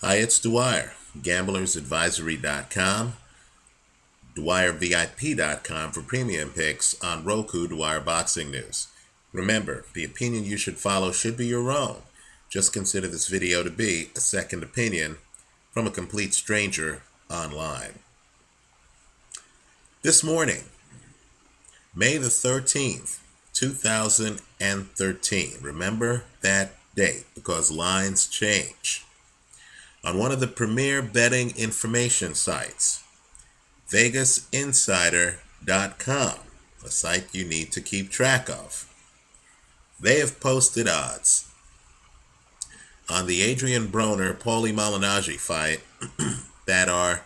Hi, it's Dwyer, gamblersadvisory.com, DwyerVIP.com for premium picks on Roku Dwyer Boxing News. Remember, the opinion you should follow should be your own. Just consider this video to be a second opinion from a complete stranger online. This morning, May the 13th, 2013. Remember that date because lines change. On one of the premier betting information sites, VegasInsider.com, a site you need to keep track of. They have posted odds on the Adrian Broner Paulie Malignaggi fight that are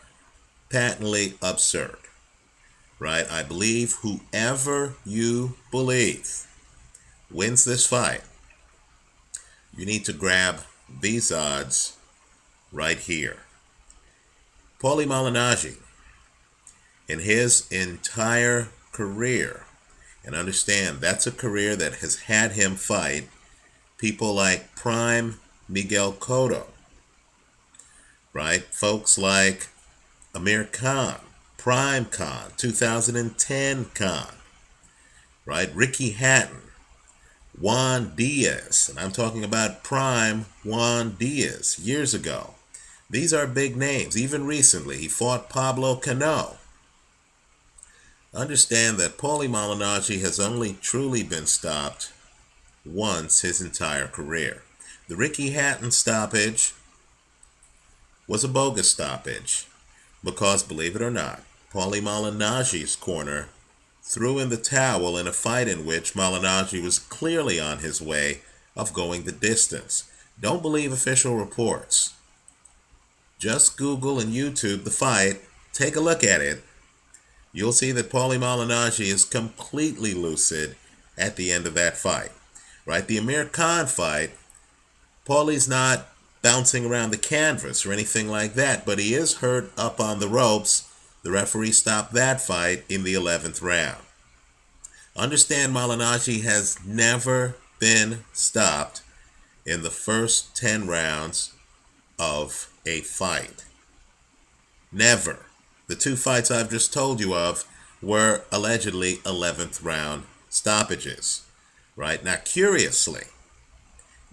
patently absurd. Right? I believe whoever you believe wins this fight, you need to grab these odds right here. Paulie Malignaggi, in his entire career, and understand that's a career that has had him fight people like Prime Miguel Cotto, right? Folks like Amir Khan, Prime Khan, 2010 Khan, right? Ricky Hatton, Juan Diaz, and I'm talking about Prime Juan Diaz years ago. These are big names. Even recently, he fought Pablo Cano. Understand that Paulie Malignaggi has only truly been stopped once his entire career. The Ricky Hatton stoppage was a bogus stoppage because, believe it or not, Paulie Malignaggi's corner threw in the towel in a fight in which Malignaggi was clearly on his way of going the distance. Don't believe official reports. Just Google and YouTube the fight. Take a look at it. You'll see that Paulie Malignaggi is completely lucid at the end of that fight. Right? The Amir Khan fight, Paulie's not bouncing around the canvas or anything like that, but he is hurt up on the ropes. The referee stopped that fight in the 11th round. Understand, Malignaggi has never been stopped in the first 10 rounds of a fight. Never. The two fights I've just told you of were allegedly 11th round stoppages. Right? Now, curiously,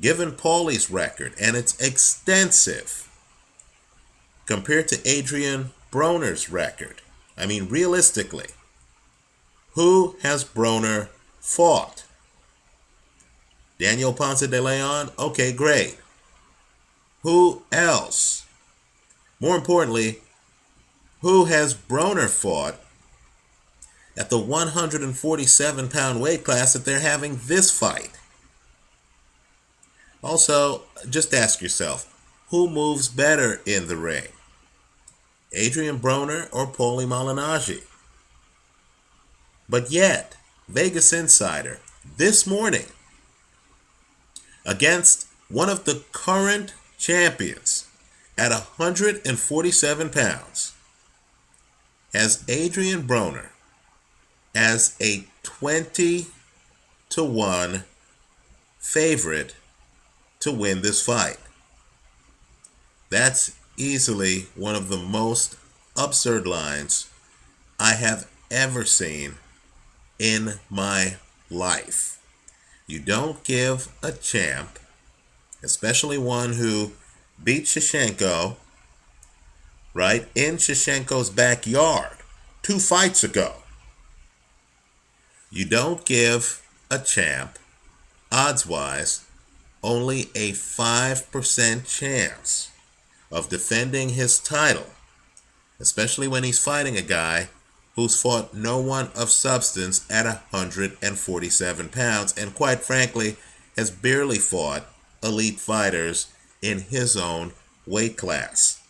given Paulie's record, and it's extensive, compared to Adrian Broner's record, I mean, realistically, who has Broner fought? Daniel Ponce de Leon? Okay, great. Who else? More importantly, who has Broner fought at the 147-pound weight class that they're having this fight? Also, just ask yourself, who moves better in the ring? Adrian Broner or Paulie Malignaggi? But yet, Vegas Insider, this morning, against one of the current champions at 147 pounds, has Adrian Broner as a 20-1 favorite to win this fight. That's easily one of the most absurd lines I have ever seen in my life. You don't give a champ, especially one who beat Shevchenko, right, in Shevchenko's backyard 2 fights ago. You don't give a champ, odds-wise, only a 5% chance of defending his title, especially when he's fighting a guy who's fought no one of substance at 147 pounds and, quite frankly, has barely fought elite fighters in his own weight class.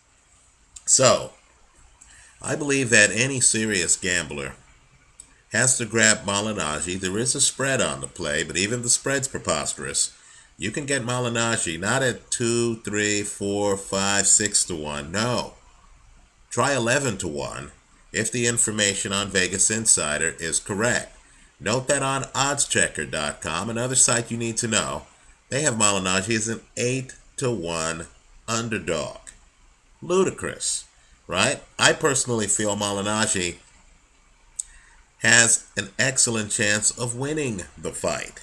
So, I believe that any serious gambler has to grab Malignaggi. There is a spread on the play, but even the spread's preposterous. You can get Malignaggi not at 2, 3, 4, 5, 6 to 1. No. Try 11 to 1 if the information on Vegas Insider is correct. Note that on oddschecker.com, another site you need to know, they have Malignaggi as an 8 to 1 underdog. ludicrous, right? I personally feel Malignaggi has an excellent chance of winning the fight,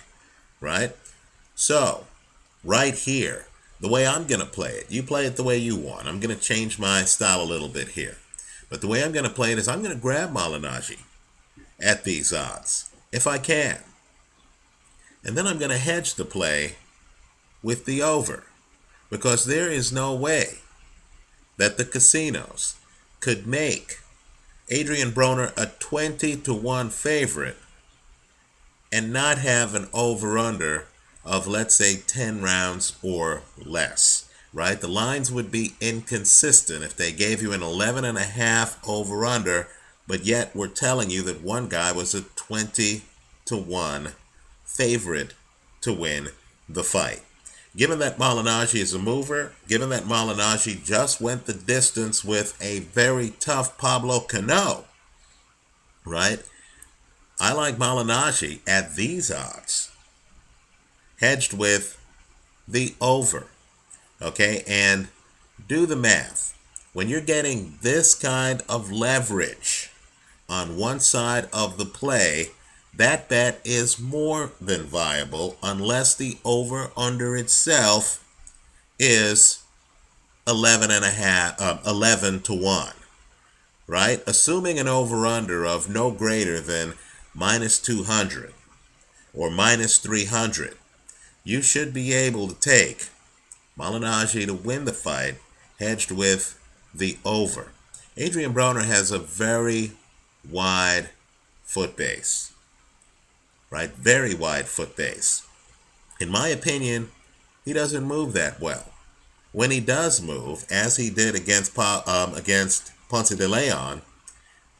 right? So, right here, the way I'm going to play it, you play it the way you want. I'm going to change my style a little bit here. But the way I'm going to play it is I'm going to grab Malignaggi at these odds, if I can. And then I'm going to hedge the play with the over, because there is no way that the casinos could make Adrian Broner a 20-1 favorite and not have an over-under of, let's say, 10 rounds or less, right? The lines would be inconsistent if they gave you an 11.5 over-under, but yet we're telling you that one guy was a 20-1 favorite to win the fight. Given that Malignaggi is a mover, given that Malignaggi just went the distance with a very tough Pablo Cano, right? I like Malignaggi at these odds, hedged with the over, okay? And do the math. When you're getting this kind of leverage on one side of the play, that bet is more than viable unless the over-under itself is 11-1, right? Assuming an over-under of no greater than minus 200 or minus 300, you should be able to take Malignaggi to win the fight, hedged with the over. Adrian Broner has a very wide foot base, right? Very wide foot base. In my opinion, he doesn't move that well. When he does move, as he did against Ponce de Leon,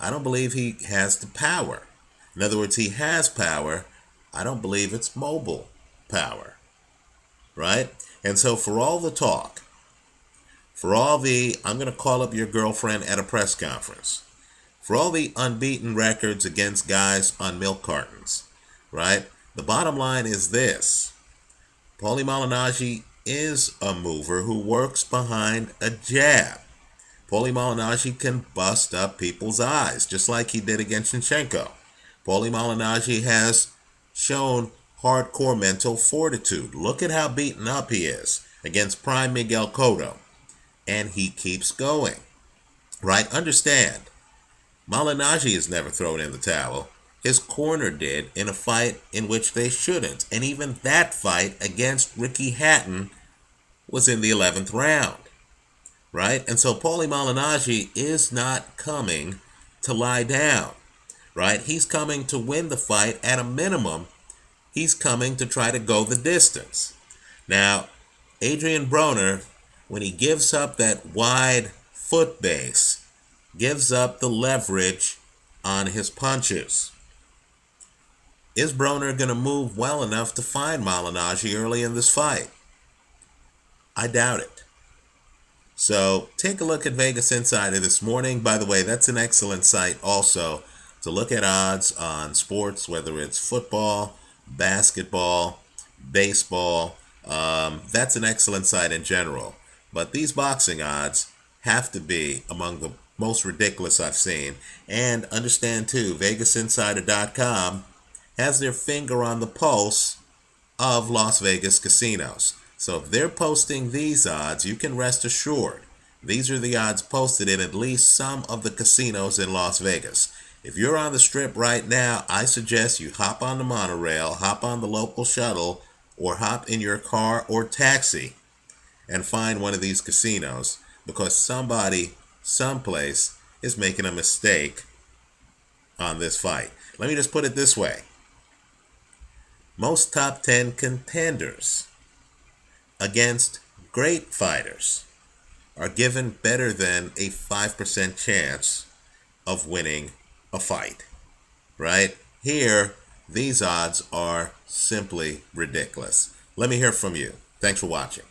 I don't believe he has the power. In other words, he has power. I don't believe it's mobile power, right? And so for all the talk, for all the, I'm going to call up your girlfriend at a press conference, for all the unbeaten records against guys on milk cartons, right? The bottom line is this. Paulie Malignaggi is a mover who works behind a jab. Paulie Malignaggi can bust up people's eyes, just like he did against Shinchenko. Paulie Malignaggi has shown hardcore mental fortitude. Look at how beaten up he is against prime Miguel Cotto. And he keeps going, right? Understand, Malignaggi has never thrown in the towel. His corner did in a fight in which they shouldn't. And even that fight against Ricky Hatton was in the 11th round, right? And so Paulie Malignaggi is not coming to lie down, right? He's coming to win the fight. At a minimum, he's coming to try to go the distance. Now, Adrian Broner, when he gives up that wide foot base, gives up the leverage on his punches. Is Broner going to move well enough to find Malignaggi early in this fight? I doubt it. So take a look at Vegas Insider this morning. By the way, that's an excellent site also to look at odds on sports, whether it's football, basketball, baseball. That's an excellent site in general. But these boxing odds have to be among the most ridiculous I've seen. And understand too, VegasInsider.com has their finger on the pulse of Las Vegas casinos. So if they're posting these odds, you can rest assured these are the odds posted in at least some of the casinos in Las Vegas. If you're on the Strip right now, I suggest you hop on the monorail, hop on the local shuttle, or hop in your car or taxi and find one of these casinos, because somebody, someplace, is making a mistake on this fight. Let me just put it this way. Most top 10 contenders against great fighters are given better than a 5% chance of winning a fight, right? Here, these odds are simply ridiculous. Let me hear from you. Thanks for watching.